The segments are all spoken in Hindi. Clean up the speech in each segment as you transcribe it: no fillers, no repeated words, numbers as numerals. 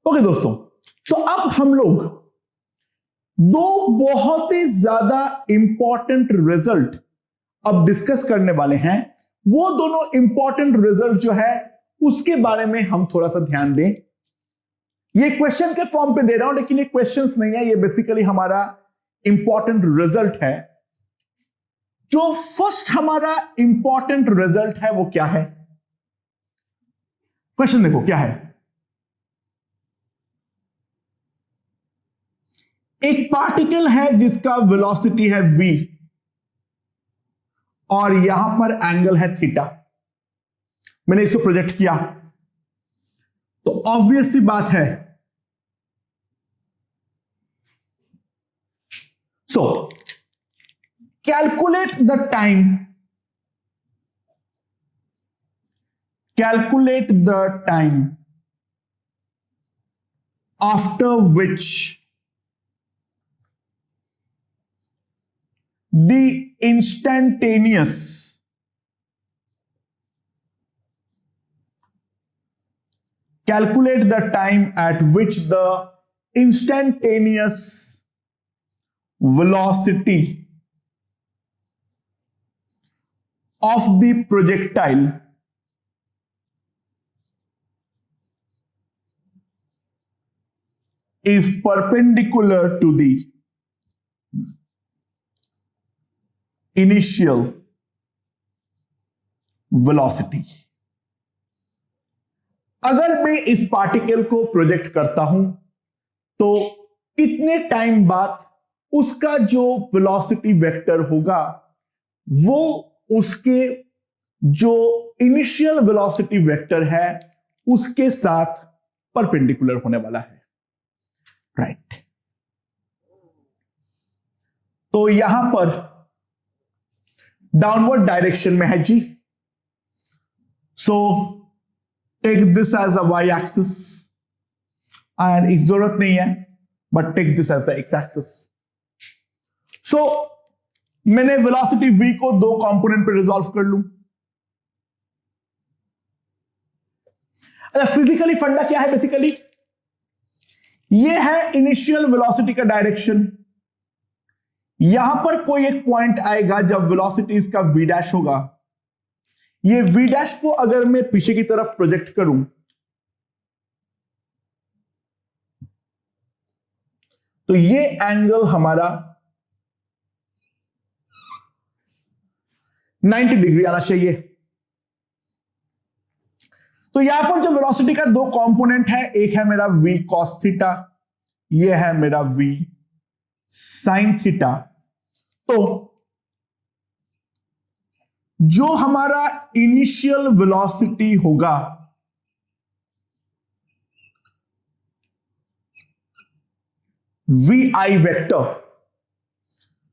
ओके दोस्तों, तो अब हम लोग दो बहुत ही ज्यादा इंपॉर्टेंट रिजल्ट अब डिस्कस करने वाले हैं। वो दोनों इंपॉर्टेंट रिजल्ट जो है उसके बारे में हम थोड़ा सा ध्यान दें। ये क्वेश्चन के फॉर्म पे दे रहा हूं, लेकिन ये क्वेश्चंस नहीं है, ये बेसिकली हमारा इंपॉर्टेंट रिजल्ट है। जो फर्स्ट हमारा इंपॉर्टेंट रिजल्ट है वो क्या है? क्वेश्चन देखो क्या है। एक पार्टिकल है जिसका वेलोसिटी है v और यहां पर एंगल है थीटा। मैंने इसको प्रोजेक्ट किया तो ऑब्वियस सी बात है, सो calculate the time after which the instantaneous calculate the time at which the instantaneous velocity of the projectile is perpendicular to the initial velocity. अगर मैं इस पार्टिकल को प्रोजेक्ट करता हूं तो कितने टाइम बाद उसका जो वेलोसिटी वेक्टर होगा वो उसके जो इनिशियल वेलोसिटी वेक्टर है उसके साथ परपेंडिकुलर होने वाला है, राइट। तो यहां पर डाउनवर्ड डायरेक्शन में है जी, so take this as the y axis and इस जरूरत नहीं है, but take this as the x axis. So मैंने वेलोसिटी v को दो कंपोनेंट पे रिजॉल्व कर लूं। फिजिकली फंडा क्या है? बेसिकली ये है इनिशियल वेलोसिटी का डायरेक्शन। यहां पर कोई एक पॉइंट आएगा जब वेलोसिटी इसका v डैश होगा। ये v डैश को अगर मैं पीछे की तरफ प्रोजेक्ट करूं तो ये एंगल हमारा 90 डिग्री आना चाहिए। तो यहां पर जो वेलोसिटी का दो कंपोनेंट है, एक है मेरा v cos थीटा, ये है मेरा v sin थीटा। तो जो हमारा इनिशियल वेलोसिटी होगा vi वेक्टर,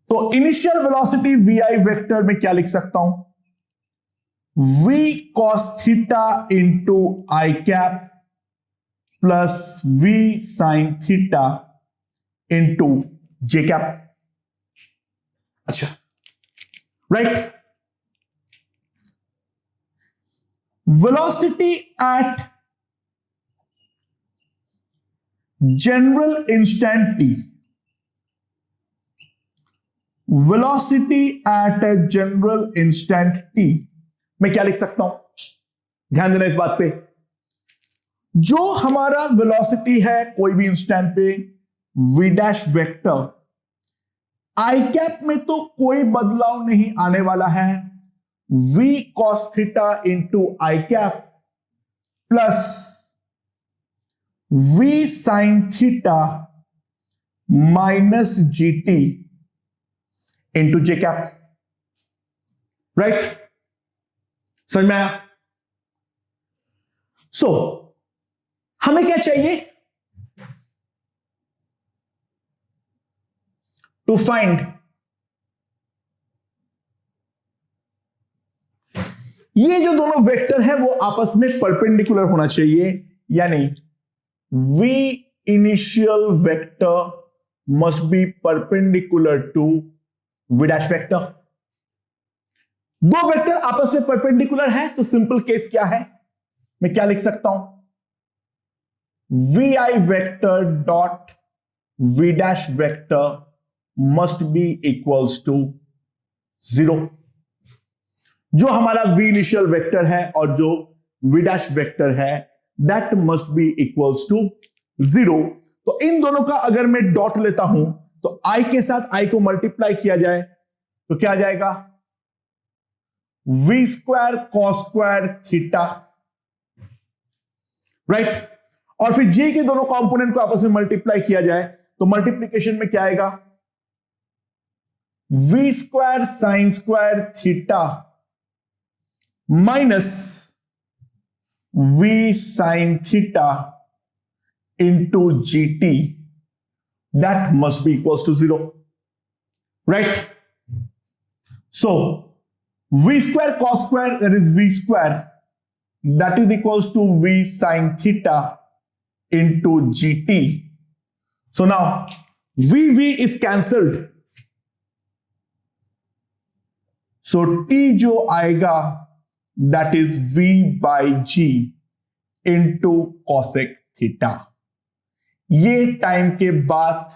तो इनिशियल वेलोसिटी vi वेक्टर में क्या लिख सकता हूं? v cos theta into i cap plus v sin theta into j cap. अच्छा, right. Velocity at general instant t, velocity at a general instant t मैं क्या लिख सकता हूं? ध्यान देना इस बात पे। जो हमारा वेलोसिटी है कोई भी इंस्टेंट पे v डैश वेक्टर, आई कैप में तो कोई बदलाव नहीं आने वाला है, v cos theta into i cap plus v sin theta minus gt into j cap, right. समझ में आया? सो हमें क्या चाहिए? टू फाइंड ये जो दोनों वेक्टर है वो आपस में परपेंडिकुलर होना चाहिए, यानी v initial vector must be perpendicular to v dash vector. दो वेक्टर आपस में परपेंडिकुलर है तो सिंपल केस क्या है? मैं क्या लिख सकता हूं? vi vector dot v dash vector must be equals to 0। जो हमारा v इनिशियल वेक्टर है और जो v डैश वेक्टर है that must be equals to 0। तो इन दोनों का अगर मैं डॉट लेता हूं तो i के साथ i को मल्टीप्लाई किया जाए तो क्या आ जाएगा, v square cos square theta, right. और फिर j के दोनों कंपोनेंट को आपस में मल्टीप्लाई किया जाए तो मल्टीप्लीकेशन में क्या आएगा, v square sine square theta minus v sine theta into gt, that must be equals to 0, right. So v square cos square that is v square that is equals to v sine theta into gt। So now v is cancelled, so t जो आएगा that is v by G into cosec theta. ये टाइम के बाद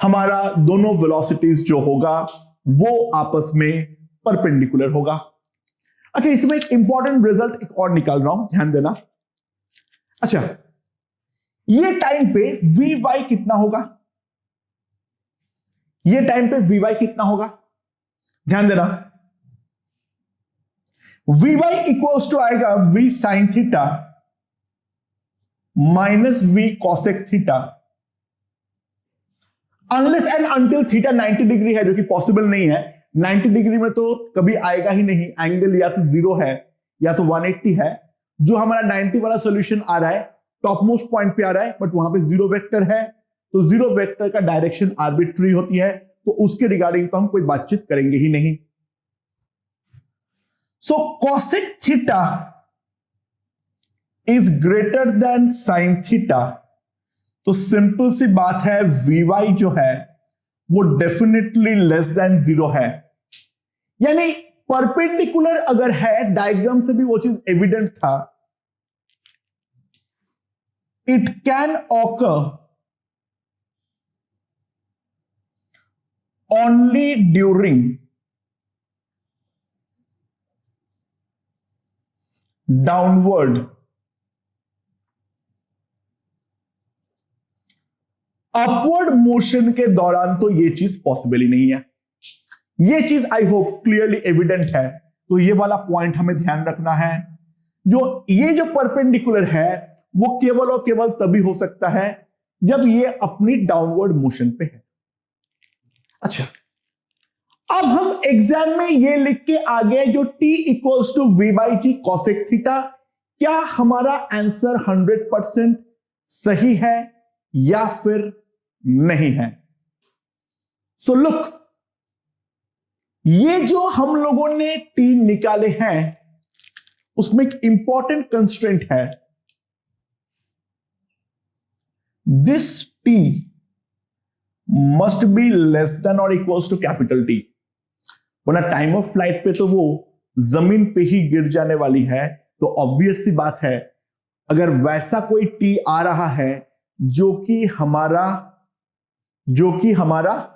हमारा दोनों वेलोसिटीज जो होगा वो आपस में परपेंडिकुलर होगा। अच्छा, इसमें एक इंपॉर्टेंट रिजल्ट एक और निकाल रहा हूं, ध्यान देना। अच्छा, ये टाइम पे वी वाई कितना होगा, ये टाइम पे वी वाई कितना होगा, ध्यान देना। वी वाई इक्वल्स टू आएगा V sine theta minus V cosec theta, unless and until theta 90 degree है, जो कि पॉसिबल नहीं है। 90 डिग्री में तो कभी आएगा ही नहीं, एंगल या तो 0 है या तो 180 है। जो हमारा 90 वाला सॉल्यूशन आ रहा है टॉप मोस्ट पॉइंट पे आ रहा है, बट वहां पे 0 वेक्टर है, तो 0 वेक्टर का डायरेक्शन आर्बिट्री होती है, तो उसके रिगार्डिंग तो हम कोई बातचीत करेंगे ही नहीं। So cosec theta is greater than sine theta, तो सिंपल सी बात है वी वाई जो है वो डेफिनेटली लेस देन 0 है। यानी परपेंडिकुलर अगर है, डायग्राम से भी वो चीज एविडेंट था, it can occur only during downward upward motion के दौरान तो ये चीज पॉसिबल ही नहीं है। ये चीज आई होप क्लियरली एविडेंट है, तो ये वाला पॉइंट हमें ध्यान रखना है। ये जो परपेंडिकुलर है वो केवल और केवल तभी हो सकता है जब ये अपनी डाउनवर्ड मोशन पे है। अच्छा, अब हम एग्जाम में ये लिख के आ गए जो t equals to V by G cosec theta, क्या हमारा आंसर 100% सही है या फिर नहीं है? सो लुक, ये जो हम लोगों ने t निकाले हैं उसमें एक इंपॉर्टेंट कंस्ट्रेंट है, this t must be less then और इक्वल्स टू कैपिटल T, वरना टाइम ऑफ फ्लाइट पे तो वो जमीन पे ही गिर जाने वाली है। तो ऑब्वियस सी बात है, अगर वैसा कोई t आ रहा है जो कि हमारा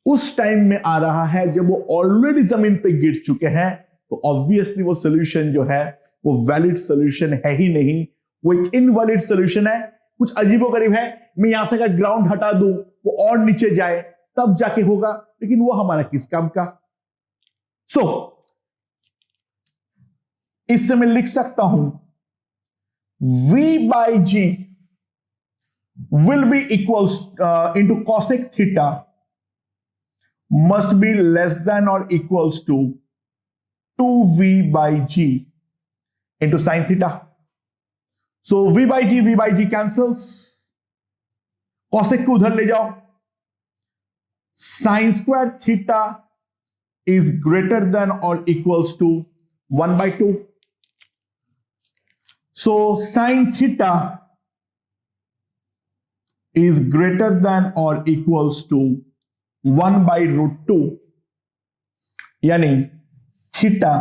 उस टाइम में आ रहा है जब वो ऑलरेडी जमीन पे गिर चुके हैं, तो ऑब्वियसली वो सोल्यूशन जो है वो वैलिड सोल्यूशन है ही नहीं, वो एक इनवैलिड सोल्यूशन है। कुछ अजीबोगरीब है, मैं यहां से अगर ग्राउंड हटा दूं वो और नीचे जाए तब जाके होगा, लेकिन वो हमारा किस काम का। सो इससे मैं लिख सकता हूं v by G will be equals into cosec theta must be less than or equals to 2v by g into sin theta. So v by g cancels, cosec को उधर ले जाओ, sin square theta is greater than or equals to 1 by 2. So sin theta is greater than or equals to 1 by root 2, यानी theta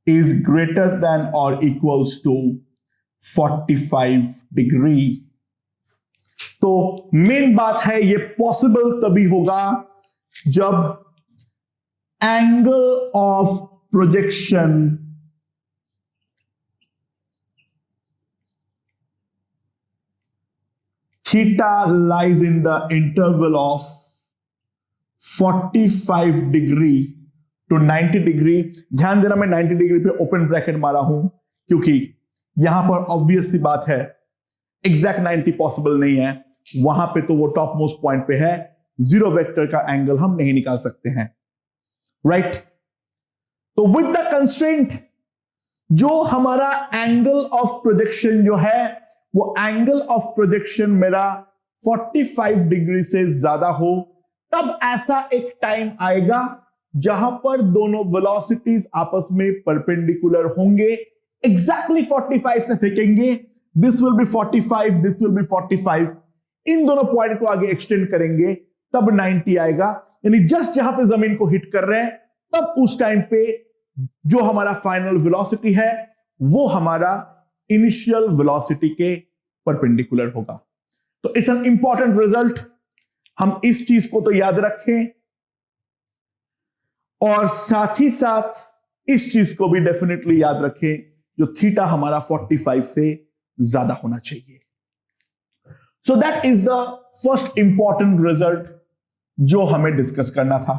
is greater than or equals to 45 degree. तो मेन बात है ये पॉसिबल तभी होगा जब angle of projection theta lies in the interval of 45 degree to 90 degree. ध्यान देना मैं 90 डिग्री पे ओपन ब्रैकेट मारा हूं क्योंकि यहां पर ऑब्वियस सी बात है एग्जैक्ट 90 पॉसिबल नहीं है, वहां पे तो वो टॉप मोस्ट पॉइंट पे है, जीरो वेक्टर का एंगल हम नहीं निकाल सकते हैं, राइट। तो विद द कंस्ट्रेंट जो हमारा एंगल ऑफ प्रोजेक्शन जो है वो एंगल ऑफ प्रोजेक्शन मेरा 45 डिग्री से ज्यादा हो, तब ऐसा एक टाइम आएगा जहां पर दोनों वेलोसिटीज आपस में परपेंडिकुलर होंगे, एग्जैक्टली 45 से फेंकेंगे, this will be 45, this will be 45, इन दोनों पॉइंट को आगे एक्सटेंड करेंगे तब 90 आएगा। यानी जस्ट जहां पे जमीन को हिट कर रहे हैं तब उस टाइम पे जो हमारा फाइनल वेलोसिटी है वो हमारा इनिशियल वेलोसिटी के परपेंडिकुलर होगा। तो इट्स एन इंपॉर्टेंट रिजल्ट, हम इस चीज को तो याद रखें और साथ ही साथ इस चीज को भी डेफिनेटली याद रखें जो थीटा हमारा 45 से ज्यादा होना चाहिए। So that is the first important result जो हमें डिस्कस करना था।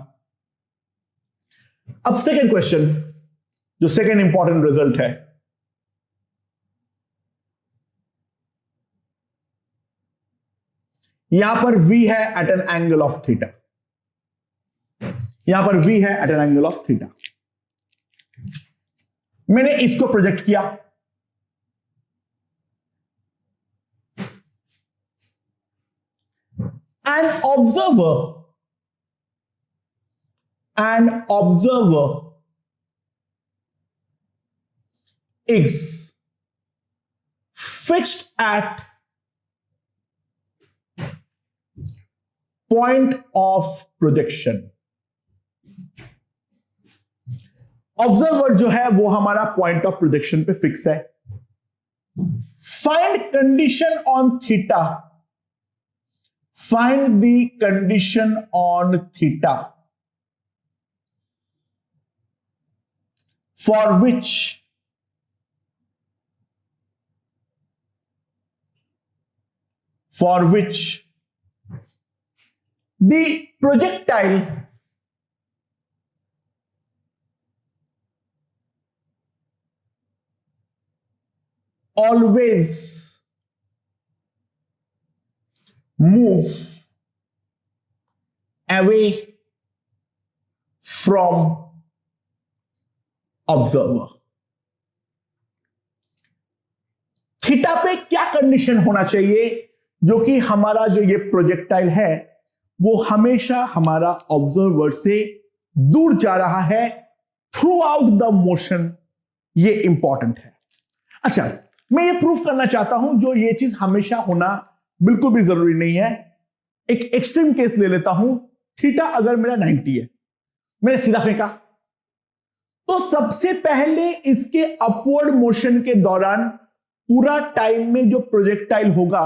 अब सेकेंड क्वेश्चन, जो सेकेंड इंपॉर्टेंट रिजल्ट है, यहां पर v है at an angle of theta, यहां पर v है at an angle of theta. मैंने इसको प्रोजेक्ट किया, an observer is fixed at point of projection। Observer जो है वो हमारा पॉइंट ऑफ प्रोजेक्शन पे फिक्स है। Find condition on theta, find the condition on theta for which the projectile always move away from observer। Theta पे क्या कंडीशन होना चाहिए जो कि हमारा जो ये प्रोजेक्टाइल है वो हमेशा हमारा ऑब्जर्वर से दूर जा रहा है थ्रू आउट द मोशन, ये इंपॉर्टेंट है। अच्छा, मैं ये प्रूफ करना चाहता हूं जो ये चीज हमेशा होना बिल्कुल भी जरूरी नहीं है। एक एक्सट्रीम केस ले लेता हूं, थीटा अगर मेरा 90 है, मैंने सीधा फेंका, तो सबसे पहले इसके अपवर्ड मोशन के दौरान पूरा टाइम में जो प्रोजेक्टाइल होगा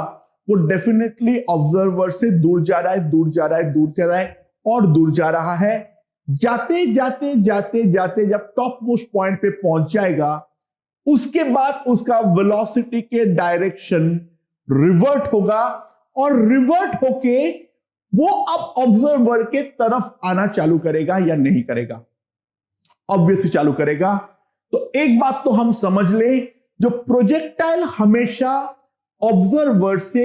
वो डेफिनेटली ऑब्जर्वर से दूर जा रहा है, दूर जा रहा है, दूर जा रहा है और दूर जा रहा है। जाते जाते जाते जाते जब टॉप मोस्ट पॉइंट पे पहुंच जाएगा, उसके बाद उसका वेलोसिटी के डायरेक्शन रिवर्ट होगा और रिवर्ट होके वो अब ऑब्जर्वर के तरफ आना चालू करेगा या नहीं करेगा? ऑब्वियसली चालू करेगा। तो एक बात तो हम समझ ले, जो प्रोजेक्टाइल हमेशा ऑब्जर्वर से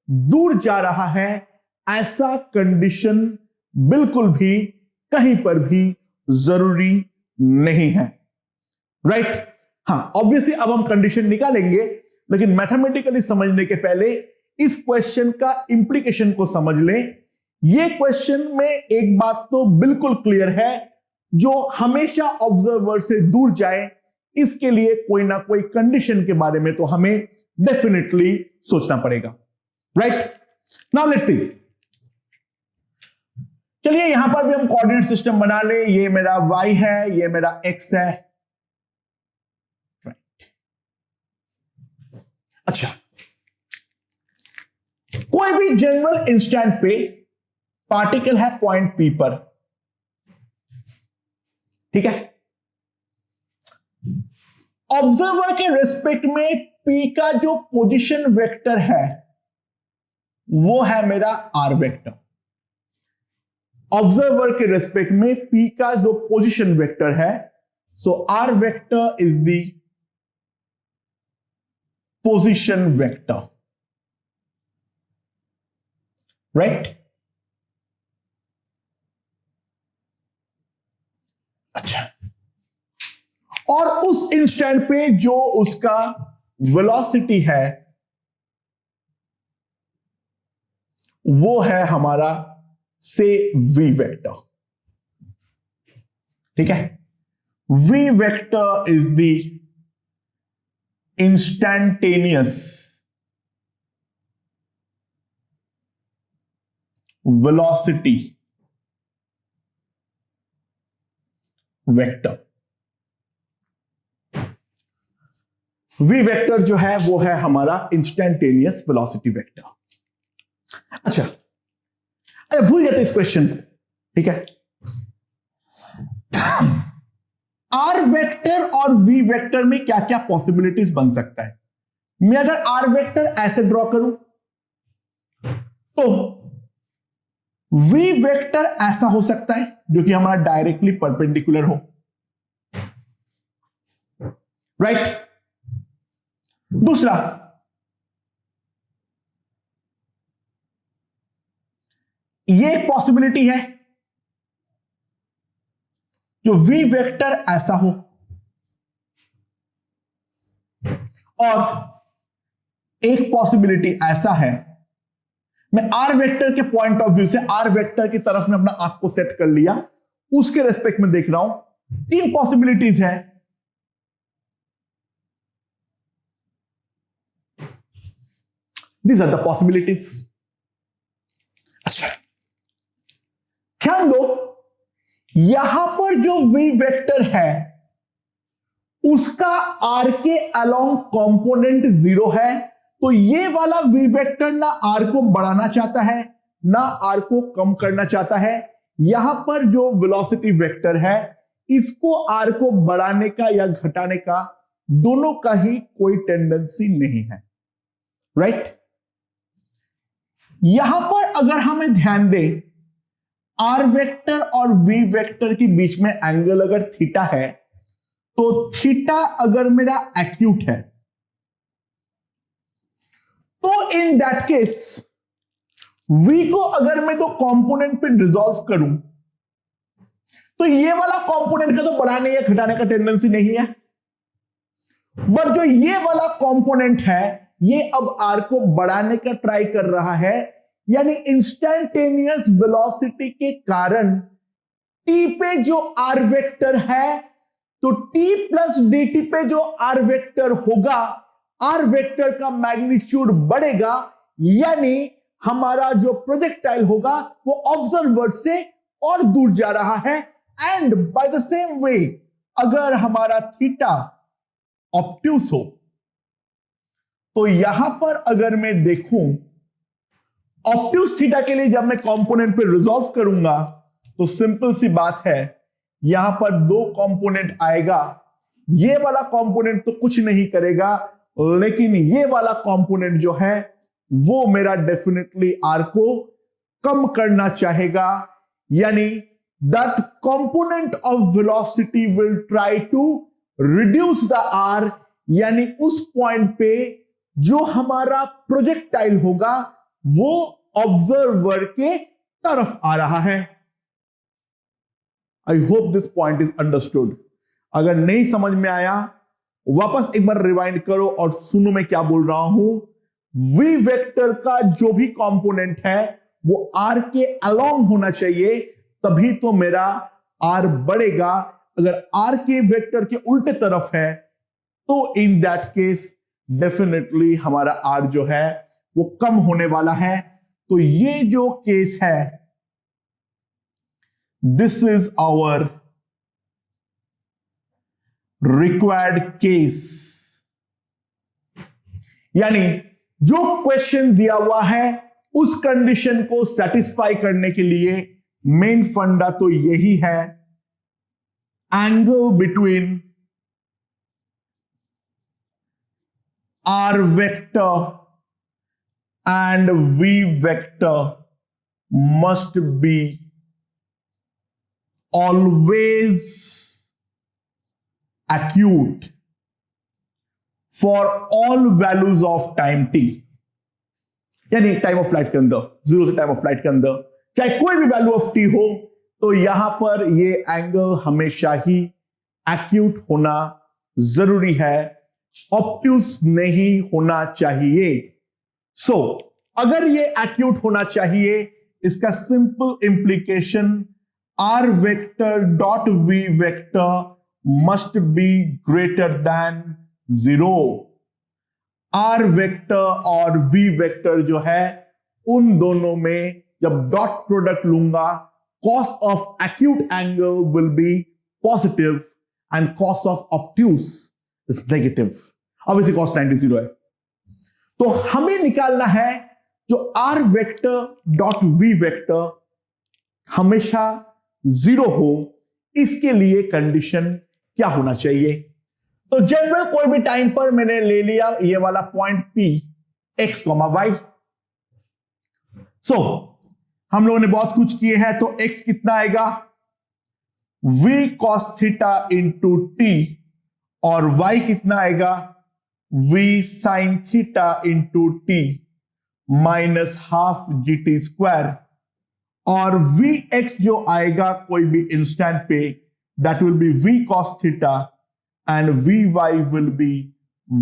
दूर जा रहा है, ऐसा कंडीशन बिल्कुल भी कहीं पर भी जरूरी नहीं है, राइट? हाँ, ऑब्वियसली अब हम कंडीशन निकालेंगे, लेकिन मैथमेटिकली समझने के पहले इस क्वेश्चन का इंप्लीकेशन को समझ लें। ये क्वेश्चन में एक बात तो बिल्कुल क्लियर है, जो हमेशा ऑब्जर्वर से दूर जाए इसके लिए कोई ना कोई कंडीशन के बारे में तो हमें डेफिनेटली सोचना पड़ेगा, राइट? Now let's see. चलिए यहां पर भी हम कोऑर्डिनेट सिस्टम बना ले। ये मेरा y है, ये मेरा x है। अच्छा, कोई भी जनरल इंस्टेंट पे पार्टिकल है पॉइंट पी पर, ठीक है। ऑब्जर्वर के रेस्पेक्ट में पी का जो पोजीशन वेक्टर है वो है मेरा आर वेक्टर। ऑब्जर्वर के रेस्पेक्ट में पी का जो पोजीशन वेक्टर है, so r vector is the position vector, right. अच्छा, और उस इंस्टेंट पे जो उसका वेलोसिटी है वो है हमारा से वी वेक्टर, ठीक है। V vector is the instantaneous velocity vector. V vector जो है वो है हमारा इंस्टैंटेनियस वेलोसिटी वेक्टर। अच्छा, अरे भूल जाते इस क्वेश्चन, ठीक है। आर वेक्टर और वी वेक्टर में क्या क्या पॉसिबिलिटीज बन सकता है। मैं अगर आर वेक्टर ऐसे ड्रॉ करूं तो वी वेक्टर ऐसा हो सकता है जो कि हमारा डायरेक्टली परपेंडिकुलर हो, राइट। दूसरा, ये एक पॉसिबिलिटी है जो वी वेक्टर ऐसा हो, और एक पॉसिबिलिटी ऐसा है, मैं आर वेक्टर के पॉइंट ऑफ व्यू से आर वेक्टर की तरफ में अपना आंख को सेट कर लिया, उसके रेस्पेक्ट में देख रहा हूं। तीन पॉसिबिलिटीज है। These are the possibilities. अच्छा, ध्यान दो, यहां पर जो v वेक्टर है उसका r के अलोंग कंपोनेंट 0 है, तो ये वाला v वेक्टर ना r को बढ़ाना चाहता है ना r को कम करना चाहता है। यहां पर जो वेलोसिटी वेक्टर है इसको r को बढ़ाने का या घटाने का दोनों का ही कोई टेंडेंसी नहीं है, राइट। यहां पर अगर हमें ध्यान दें, आर वेक्टर और वी वेक्टर के बीच में एंगल अगर थीटा है, तो थीटा अगर मेरा एक्यूट है तो इन दैट केस वी को अगर मैं दो कंपोनेंट पे रिजॉल्व करूं तो ये वाला कंपोनेंट का तो बढ़ाने या घटाने का टेंडेंसी नहीं है, बट जो ये वाला कंपोनेंट है ये अब आर को बढ़ाने का ट्राई कर रहा है, यानी इंस्टैंटेनियस वेलोसिटी के कारण टी पे जो आर वेक्टर है, तो टी प्लस डी टी पे जो आर वेक्टर होगा, आर वेक्टर का मैग्नीट्यूड बढ़ेगा, यानी हमारा जो प्रोजेक्टाइल होगा वो ऑब्जर्वर से और दूर जा रहा है। And by the same way, अगर हमारा थीटा ऑब्ट्यूस हो तो यहां पर अगर मैं देखूं ऑब्ट्यूस थीटा के लिए जब मैं कंपोनेंट पे रिजॉल्व करूंगा तो सिंपल सी बात है, यहां पर दो कंपोनेंट आएगा। ये वाला कंपोनेंट तो कुछ नहीं करेगा, लेकिन ये वाला कंपोनेंट जो है वो मेरा डेफिनेटली आर को कम करना चाहेगा, यानी that component of velocity will try to reduce the R, यानी उस पॉइंट पे जो हमारा प्रोजेक्टाइल होगा वो ऑब्जर्वर के तरफ आ रहा है। I hope this point is understood. अगर नहीं समझ में आया वापस एक बार रिवाइंड करो और सुनो मैं क्या बोल रहा हूं। वी वेक्टर का जो भी कंपोनेंट है वो आर के अलोंग होना चाहिए, तभी तो मेरा आर बढ़ेगा। अगर आर के वेक्टर के उल्टे तरफ है तो इन दैट केस डेफिनेटली हमारा आर जो है वो कम होने वाला है। तो ये जो केस है, this is our required case. यानी जो क्वेश्चन दिया हुआ है उस कंडीशन को सेटिस्फाई करने के लिए मेन फंडा तो यही है, angle between R vector and V vector must be always acute for all values of time t, यानी टाइम ऑफ फ्लाइट के अंदर, 0 से टाइम ऑफ फ्लाइट के अंदर चाहे कोई भी वैल्यू ऑफ t हो, तो यहां पर ये एंगल हमेशा ही एक्यूट होना जरूरी है, ऑब्ट्यूस नहीं होना चाहिए। सो अगर ये एक्यूट होना चाहिए, इसका simple implication R vector dot V vector must be greater than 0। R vector और वी वेक्टर जो है उन दोनों में जब डॉट प्रोडक्ट लूंगा, cos of acute angle will be positive and cos of obtuse is negative. Obviously cos 90 0 है, तो हमें निकालना है जो R vector dot V vector हमेशा 0 हो, इसके लिए कंडीशन क्या होना चाहिए। तो जनरल कोई भी टाइम पर मैंने ले लिया ये वाला पॉइंट P x, y। सो हम लोगों ने बहुत कुछ किए हैं, तो x कितना आएगा v cos theta into T, और y कितना आएगा v sin theta into T minus half G T square, और वी एक्स जो आएगा कोई भी इंस्टेंट पे, that will be V cos theta, and V Y will be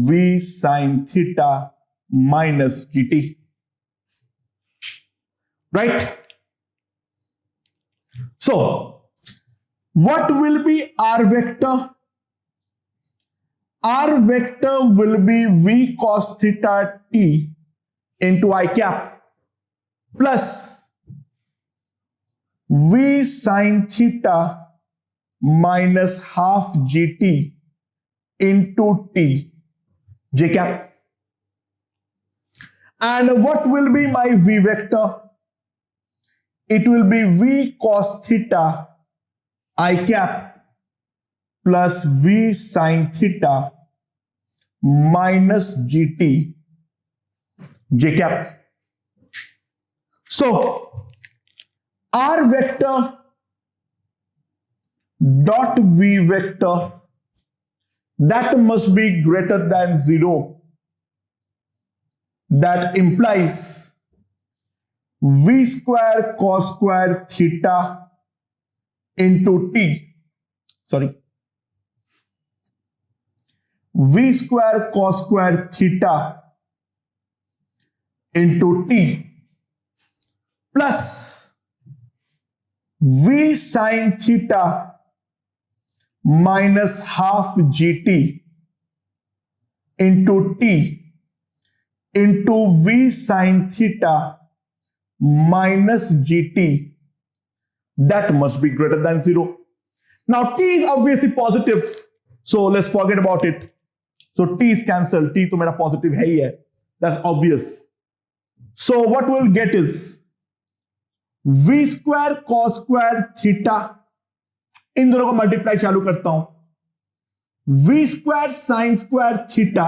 V sine theta minus G T, right. So what will be R vector? R vector will be V cos theta T into I cap plus V sin theta minus half GT into T J cap. And what will be my V vector? It will be V cos theta I cap plus V sin theta minus GT J cap. So R vector dot V vector, that must be greater than 0. That implies V square cos square theta into T, sorry, V square cos square theta into T plus V sin theta minus half GT into T into V sin theta minus GT, that must be greater than 0. Now T is obviously positive, so let's forget about it. So T is cancelled, T तो मेरा positive है ही है, that's obvious. So what we'll get is v square cos square theta, इन दोनों को मल्टीप्लाई चालू करता हूं, v square sin square theta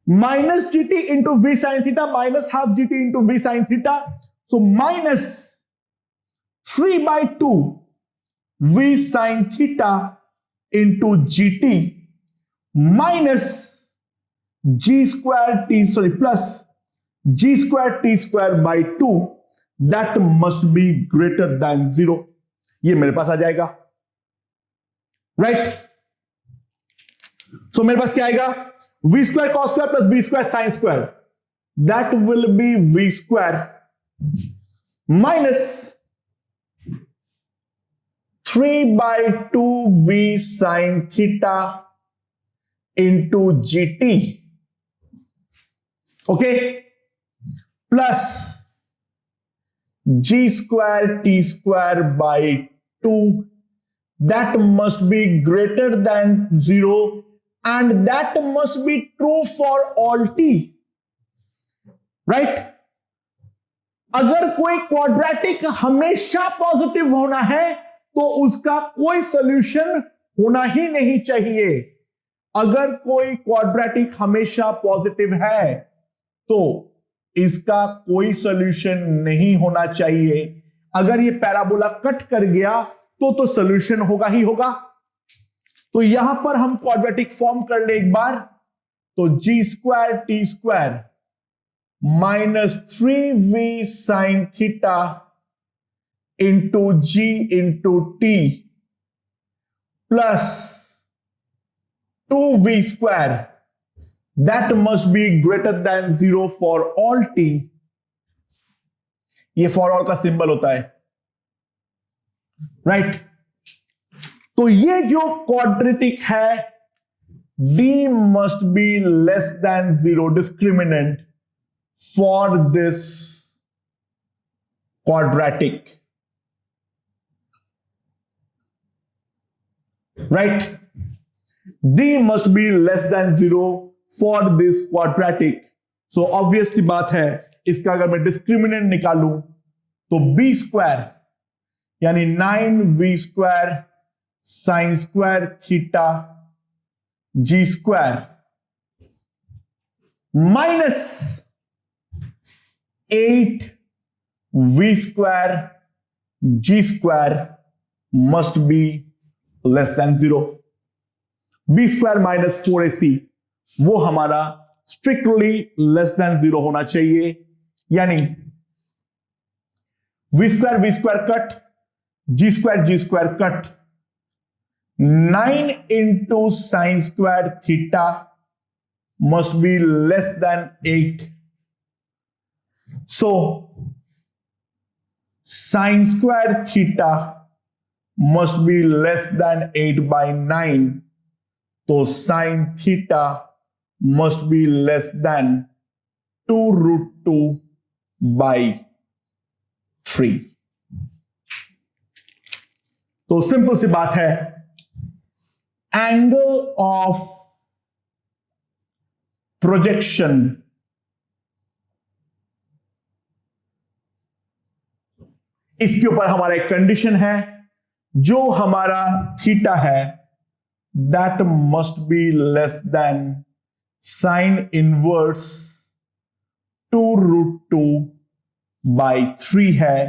minus gt into v sin theta minus half gt into v sin theta, so minus 3/2 v sin theta into gt minus g square t, sorry, plus g square t square by 2, that must be greater than 0. ये मेरे पास आ जाएगा, राइट। सो मेरे पास क्या आएगा, v square cos square plus v square sin square, that will be v square minus 3/2 v sin theta into gt, okay, plus g square t square by 2, that must be greater than 0 and that must be true for all t, right? अगर कोई क्वाड्रेटिक हमेशा पॉजिटिव होना है तो उसका कोई सॉल्यूशन होना ही नहीं चाहिए। अगर कोई क्वाड्रेटिक हमेशा पॉजिटिव है तो इसका कोई सॉल्यूशन नहीं होना चाहिए। अगर ये पैराबोला कट कर गया तो सॉल्यूशन होगा ही होगा। तो यहां पर हम क्वाड्रेटिक फॉर्म कर ले एक बार, तो g square t square minus 3v sine theta into g into t plus 2v square that must be greater than 0 for all t। ये फॉर ऑल का सिंबल होता है, राइट? तो ये जो क्वाड्रेटिक है d must be less than 0 discriminant for this quadratic, right? d must be less than 0 for this quadratic. So obvious सी बात है, इसका अगर मैं डिस्क्रिमिनेंट निकालूं तो b स्क्वायर यानी 9v square sine square theta G square minus 8v square G square must be less than 0। B square minus 4ac वो हमारा स्ट्रिक्टली लेस देन 0 होना चाहिए, यानी V square cut, G square cut, 9 into sine square theta must be less than 8। So sine square theta must be less than 8/9, तो sine theta must be less than 2√2/3। तो सिंपल सी बात है, एंगल ऑफ प्रोजेक्शन इसके ऊपर हमारा एक कंडीशन है, जो हमारा थीटा है that must be less than sine inverse 2√2/3 है।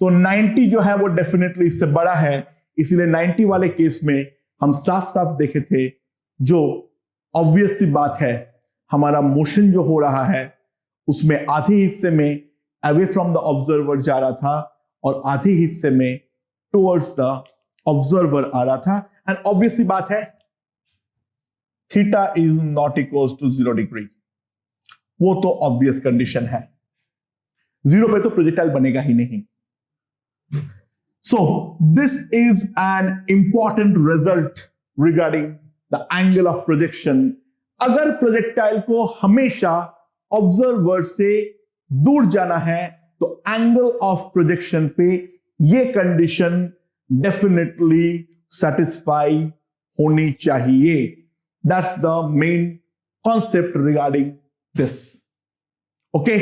तो 90 जो है वो डेफिनेटली इससे बड़ा है, इसलिए 90 वाले केस में हम साफ साफ देखे थे, जो ऑब्वियस सी बात है, हमारा मोशन जो हो रहा है उसमें आधे हिस्से में अवे फ्रॉम द ऑब्जर्वर जा रहा था और आधे हिस्से में टुवर्ड्स द ऑब्जर्वर आ रहा था। एंड ऑब्वियसली बात है, theta is not equals to 0 degree, वो तो ऑब्वियस कंडीशन है, 0 पे तो प्रोजेक्टाइल बनेगा ही नहीं। So this is an important result regarding the angle of projection. अगर प्रोजेक्टाइल को हमेशा ऑब्जर्वर से दूर जाना है तो एंगल ऑफ प्रोजेक्शन पे ये कंडीशन डेफिनेटली satisfy होनी चाहिए। That's the main concept regarding this. Okay.